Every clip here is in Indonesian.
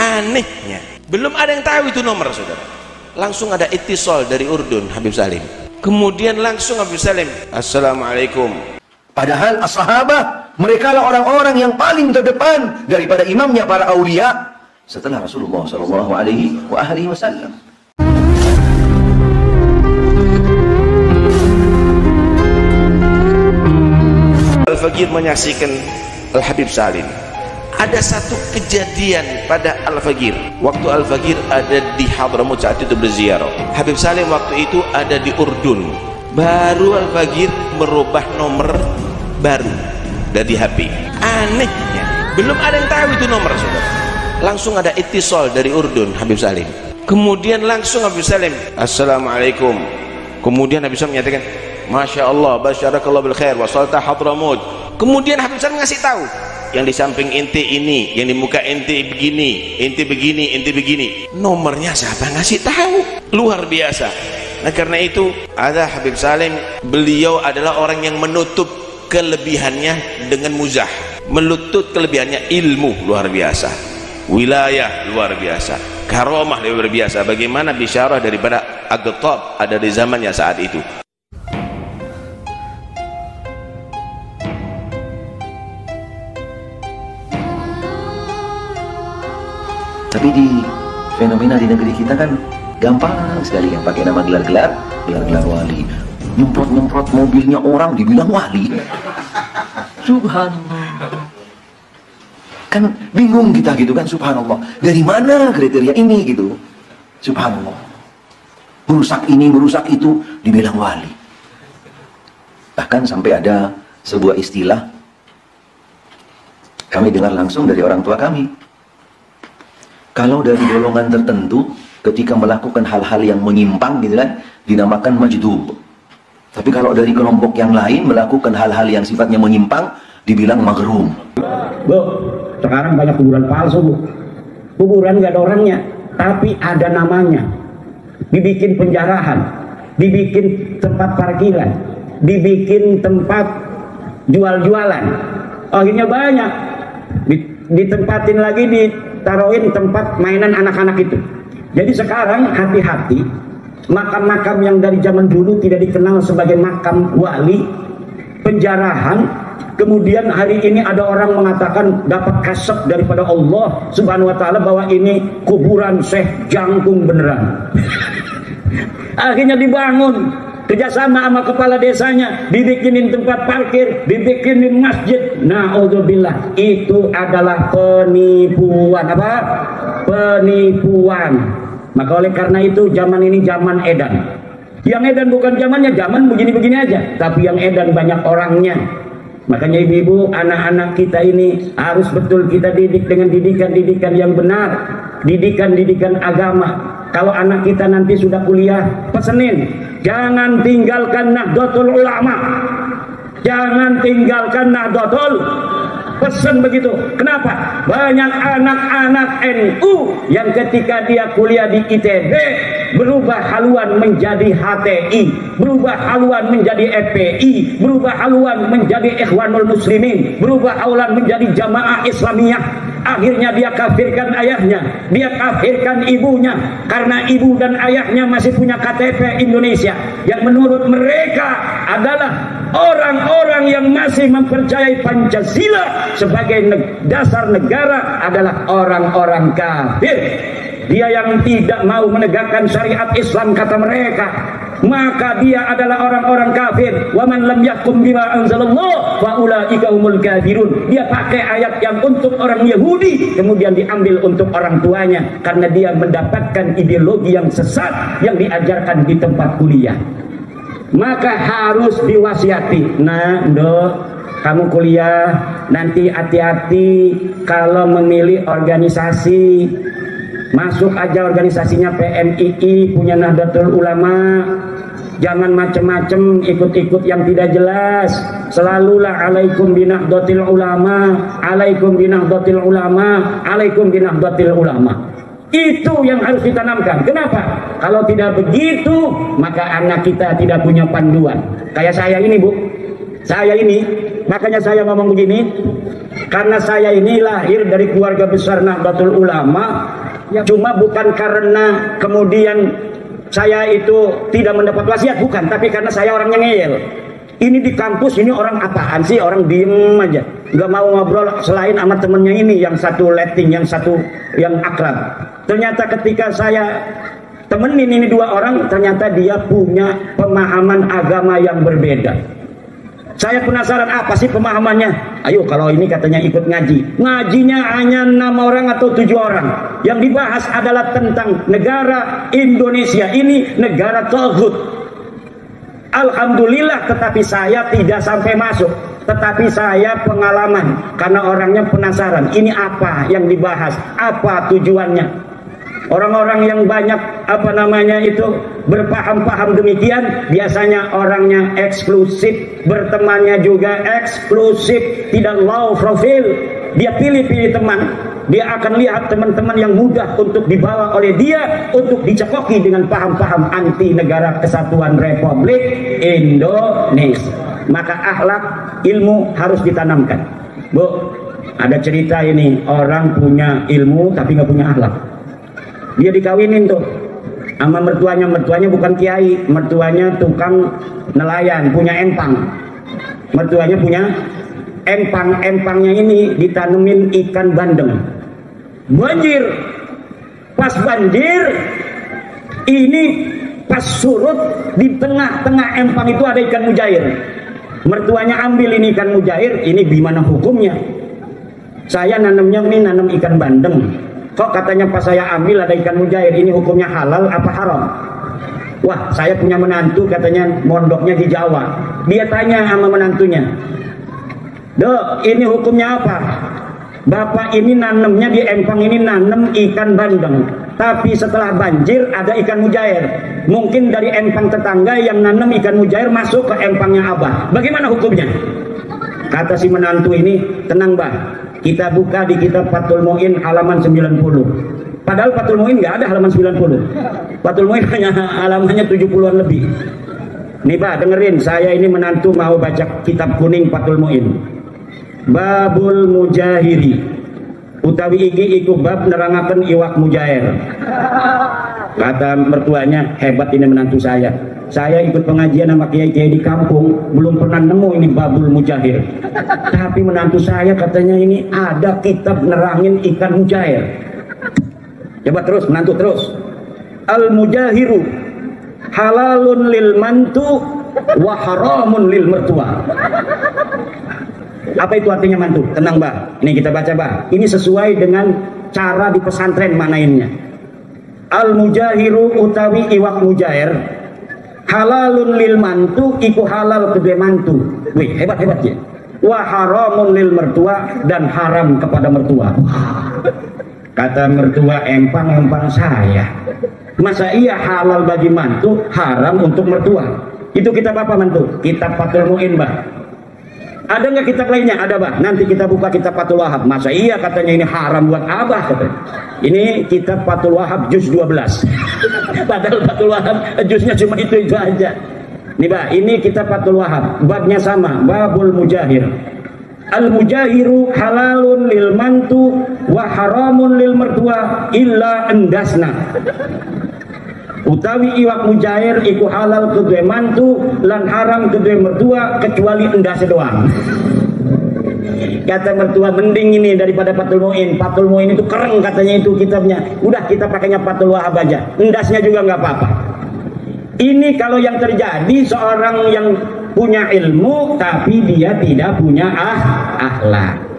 Anehnya belum ada yang tahu itu nomor, saudara. Langsung ada itisol dari Urdun, Habib Salim. Kemudian langsung Habib Salim, assalamualaikum. Padahal as-sahabah, mereka lah orang-orang yang paling terdepan daripada imamnya para aulia setelah Rasulullah sallallahu alaihi wasallam. Al-Faqir menyaksikan Al-Habib Salim. Ada satu kejadian pada Al-Faqir. Waktu Al-Faqir ada di Hadramut saat itu berziarah. Habib Salim waktu itu ada di Urdun. Baru Al-Faqir merubah nomor baru dari HP. Anehnya belum ada yang tahu itu nomor, saudara. Langsung ada itisol dari Urdun, Habib Salim. Kemudian langsung Habib Salim, assalamualaikum. Kemudian Habib Salim menyatakan, Masya Allah, basyarakallah bil khair, wasalta Hadramut. Kemudian Habib Salim ngasih tahu, yang di samping inti ini, yang di muka inti begini, inti begini, inti begini. Nomornya siapa ngasih tahu? Luar biasa. Nah karena itu ada Habib Salim, beliau adalah orang yang menutup kelebihannya dengan muzah, menutup kelebihannya ilmu luar biasa, wilayah luar biasa, karomah luar biasa. Bagaimana bisyarah daripada Aqtab ada di zamannya saat itu. Tapi di fenomena di negeri kita kan gampang sekali yang pakai nama gelar-gelar wali. Nyemprot-nyemprot mobilnya orang dibilang wali. Subhanallah. Kan bingung kita gitu kan, subhanallah. Dari mana kriteria ini gitu? Subhanallah. Merusak ini, merusak itu dibilang wali. Bahkan sampai ada sebuah istilah kami dengar langsung dari orang tua kami. Kalau dari golongan tertentu ketika melakukan hal-hal yang menyimpang gitu kan, dinamakan majdub. Tapi kalau dari kelompok yang lain melakukan hal-hal yang sifatnya menyimpang, dibilang maghrum. Bu, sekarang banyak kuburan palsu, Bu. Kuburan nggak ada orangnya, tapi ada namanya. Dibikin penjarahan, dibikin tempat parkiran, dibikin tempat jual-jualan. Akhirnya banyak. Ditempatin lagi, ditaruhin tempat mainan anak-anak itu. Jadi sekarang hati-hati, makam-makam yang dari zaman dulu tidak dikenal sebagai makam wali, penjarahan, kemudian hari ini ada orang mengatakan dapat kasab daripada Allah Subhanahu wa ta'ala bahwa ini kuburan Syekh Jangkung beneran. Akhirnya dibangun kerjasama sama kepala desanya, dibikinin tempat parkir, dibikinin masjid. Na'udzubillah, itu adalah penipuan. Apa? Penipuan. Maka oleh karena itu zaman ini zaman edan. Yang edan bukan zamannya, zaman begini-begini aja. Tapi yang edan banyak orangnya. Makanya ibu-ibu, anak-anak kita ini harus betul kita didik dengan didikan-didikan yang benar. Didikan-didikan agama. Kalau anak kita nanti sudah kuliah, pesenin, jangan tinggalkan Nahdlatul Ulama. Jangan tinggalkan Nahdlatul. Pesen begitu. Kenapa? Banyak anak-anak NU yang ketika dia kuliah di ITB berubah haluan menjadi HTI, berubah haluan menjadi FPI, berubah haluan menjadi Ikhwanul Muslimin, berubah haluan menjadi Jamaah Islamiyah. Akhirnya dia kafirkan ayahnya, dia kafirkan ibunya, karena ibu dan ayahnya masih punya KTP Indonesia yang menurut mereka adalah orang-orang yang masih mempercayai Pancasila sebagai dasar negara adalah orang-orang kafir. Dia yang tidak mau menegakkan syariat Islam kata mereka, maka dia adalah orang-orang kafir. Wa man lam yahkum bima anzalallah fa ulaika humul kafirun. Dia pakai ayat yang untuk orang Yahudi kemudian diambil untuk orang tuanya karena dia mendapatkan ideologi yang sesat yang diajarkan di tempat kuliah. Maka harus diwasiati. Nah, kamu kuliah nanti hati-hati kalau memilih organisasi. Masuk aja organisasinya PMII, punya Nahdlatul Ulama. Jangan macem-macem ikut-ikut yang tidak jelas. Selalulah alaikum binahdlatil ulama, alaikum binahdlatil ulama, alaikum binahdlatil ulama. Itu yang harus ditanamkan. Kenapa? Kalau tidak begitu, maka anak kita tidak punya panduan. Kayak saya ini, Bu. Saya ini, makanya saya ngomong begini. Karena saya ini lahir dari keluarga besar Nahdlatul Ulama, cuma bukan karena kemudian saya itu tidak mendapat wasiat, bukan, tapi karena saya orangnya ngeyel. Ini di kampus ini orang apaan sih, orang diem aja, nggak mau ngobrol selain sama temennya ini, yang satu letting, yang satu yang akrab. Ternyata ketika saya temenin ini dua orang, ternyata dia punya pemahaman agama yang berbeda. Saya penasaran apa sih pemahamannya. Ayo, kalau ini katanya ikut ngaji, ngajinya hanya 6 orang atau 7 orang. Yang dibahas adalah tentang negara Indonesia ini negara tauhid. Alhamdulillah, tetapi saya tidak sampai masuk. Tetapi saya pengalaman, karena orangnya penasaran. Ini apa yang dibahas, apa tujuannya. Orang-orang yang banyak berpaham-paham demikian, biasanya orangnya eksklusif, bertemannya juga eksklusif, tidak low profile. Dia pilih-pilih teman. Dia akan lihat teman-teman yang mudah untuk dibawa oleh dia untuk dicekoki dengan paham-paham anti negara kesatuan Republik Indonesia. Maka akhlak ilmu harus ditanamkan. Bu, ada cerita ini, orang punya ilmu tapi nggak punya akhlak. Dia dikawinin tuh sama mertuanya bukan kiai, mertuanya tukang nelayan, punya empang. Mertuanya punya empang, empangnya ini ditanemin ikan bandeng. Banjir, pas banjir ini pas surut, di tengah-tengah empang itu ada ikan mujair. Mertuanya ambil ini ikan mujair, ini gimana hukumnya? Saya nanamnya ini nanam ikan bandeng. Kok katanya pas saya ambil ada ikan mujair, ini hukumnya halal apa haram? Wah, saya punya menantu katanya mondoknya di Jawa. Dia tanya sama menantunya, "Dok, ini hukumnya apa?" "Bapak ini nanamnya di empang ini nanam ikan bandeng, tapi setelah banjir ada ikan mujair. Mungkin dari empang tetangga yang nanam ikan mujair masuk ke empangnya Abah. Bagaimana hukumnya?" Kata si menantu ini, "Tenang, Bah. Kita buka di kitab Fathul Mu'in halaman 90. Padahal Fathul Mu'in nggak ada halaman 90. Fathul Mu'in hanya halamannya 70-an lebih. Nih Pak, dengerin, saya ini menantu mau baca kitab kuning Fathul Mu'in. Babul Mujahiri. Utawi iki iku bab nerangaken iwak mujair. Kata mertuanya, hebat ini menantu saya. Saya ikut pengajian sama kiai-kiai di kampung, belum pernah nemu ini babul mujahir. Tapi menantu saya katanya ini ada kitab nerangin ikan mujair. Coba terus, menantu terus. Al mujahiru halalun lil mantu wa haramun lil mertua. Apa itu artinya mantu? Tenang, Bah. Ini kita baca, Bah. Ini sesuai dengan cara di pesantren manainnya. Al mujahiru utawi iwak mujair halalun lil mantu, iku halal kedua mantu. Wih, hebat-hebat ya. Wa haramun lil mertua, dan haram kepada mertua. Kata mertua, empang saya. Masa iya halal bagi mantu, haram untuk mertua? Itu kitab apa mantu? Kitab Fathul Mu'in, Bah. Ada nggak kitab lainnya? Ada, Bah. Nanti kita buka kitab Fathul Wahab. Masa iya katanya ini haram buat Abah, katanya. Ini kitab Fathul Wahab juz 12. Padahal Fathul Wahab juznya cuma itu aja. Nih, Bah, ini kitab Fathul Wahab, babnya sama, babul mujahir. Al mujahiru halalun lil mantu wa haramun lil mertua illa endasna. Utawi iwak mujair iku halal kedua mantu lan haram kedua mertua kecuali endasnya doang. Kata mertua, mending ini daripada Fathul Mu'in. Fathul Mu'in itu keren katanya itu kitabnya. Udah kita pakainya Fathul Wahab aja. Endasnya juga nggak apa-apa. Ini kalau yang terjadi seorang yang punya ilmu tapi dia tidak punya akhlak.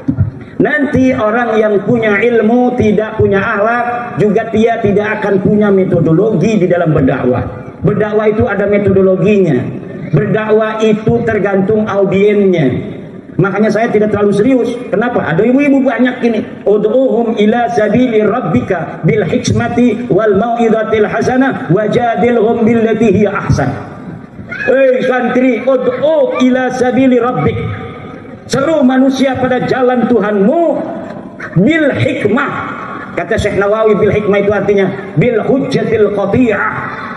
Nanti orang yang punya ilmu tidak punya akhlak, juga dia tidak akan punya metodologi di dalam berdakwah. Berdakwah itu ada metodologinya. Berdakwah itu tergantung audiennya. Makanya saya tidak terlalu serius. Kenapa? Ada ibu-ibu banyak ini. Ud'uhum ila sabili rabbika bil hikmati wal mau'izatil hasanah wajadilhum billati hiya ahsan. Hei santri, ud'u ila sabili rabbik. Seru manusia pada jalan Tuhanmu bil hikmah. Kata Syekh Nawawi, bil hikmah itu artinya bil hujjatil qati'ah,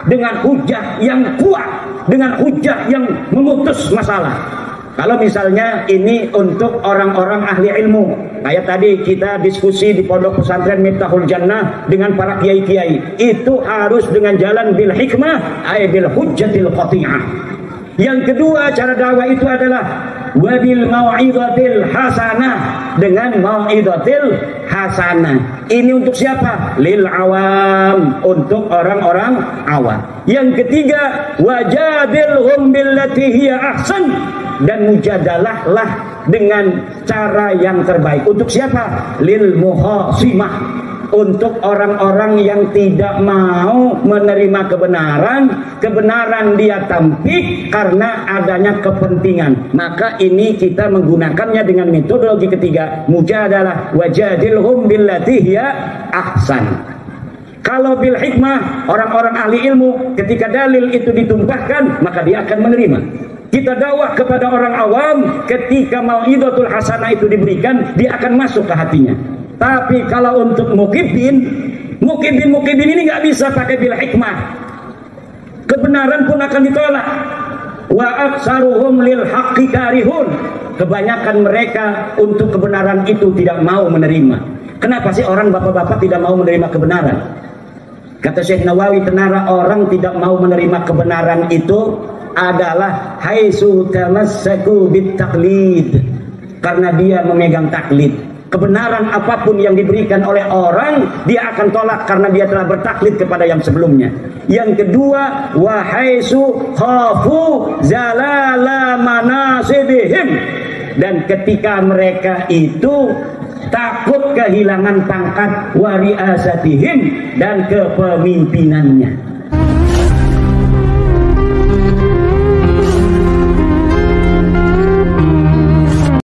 dengan hujah yang kuat, dengan hujah yang memutus masalah. Kalau misalnya ini untuk orang-orang ahli ilmu, kayak tadi kita diskusi di pondok pesantren Miftahul Jannah dengan para kiai-kiai, itu harus dengan jalan bil hikmah, ay bil hujjatil qati'ah. Yang kedua, cara dakwah itu adalah wabil mau'izatil hasanah, dengan mau'izatil hasanah. Ini untuk siapa? Lil awam, untuk orang-orang awam. Yang ketiga, wajadilhum billati hiya ahsan, dan mujadalahlah dengan cara yang terbaik. Untuk siapa? Lil muhasimah, untuk orang-orang yang tidak mau menerima kebenaran dia tampik karena adanya kepentingan. Maka ini kita menggunakannya dengan metodologi ketiga, mujadalah, wajadilhum billati hiya ahsan. Kalau bil hikmah, orang-orang ahli ilmu ketika dalil itu ditumpahkan, maka dia akan menerima. Kita dakwah kepada orang awam, ketika mau'izatul hasanah itu diberikan, dia akan masuk ke hatinya. Tapi kalau untuk mukibin ini nggak bisa pakai bil hikmah. Kebenaran pun akan ditolak. Wa aksaruhum lil haqqi karihun. Kebanyakan mereka untuk kebenaran itu tidak mau menerima. Kenapa sih orang bapak-bapak tidak mau menerima kebenaran? Kata Syekh Nawawi, tenara orang tidak mau menerima kebenaran itu adalah haitsu tamassaku bit taqlid, karena dia memegang taklid. Kebenaran apapun yang diberikan oleh orang, dia akan tolak karena dia telah bertaklid kepada yang sebelumnya. Yang kedua, wa haitsu khafu zalala manasibihim, dan ketika mereka itu takut kehilangan pangkat wariasatihim dan kepemimpinannya.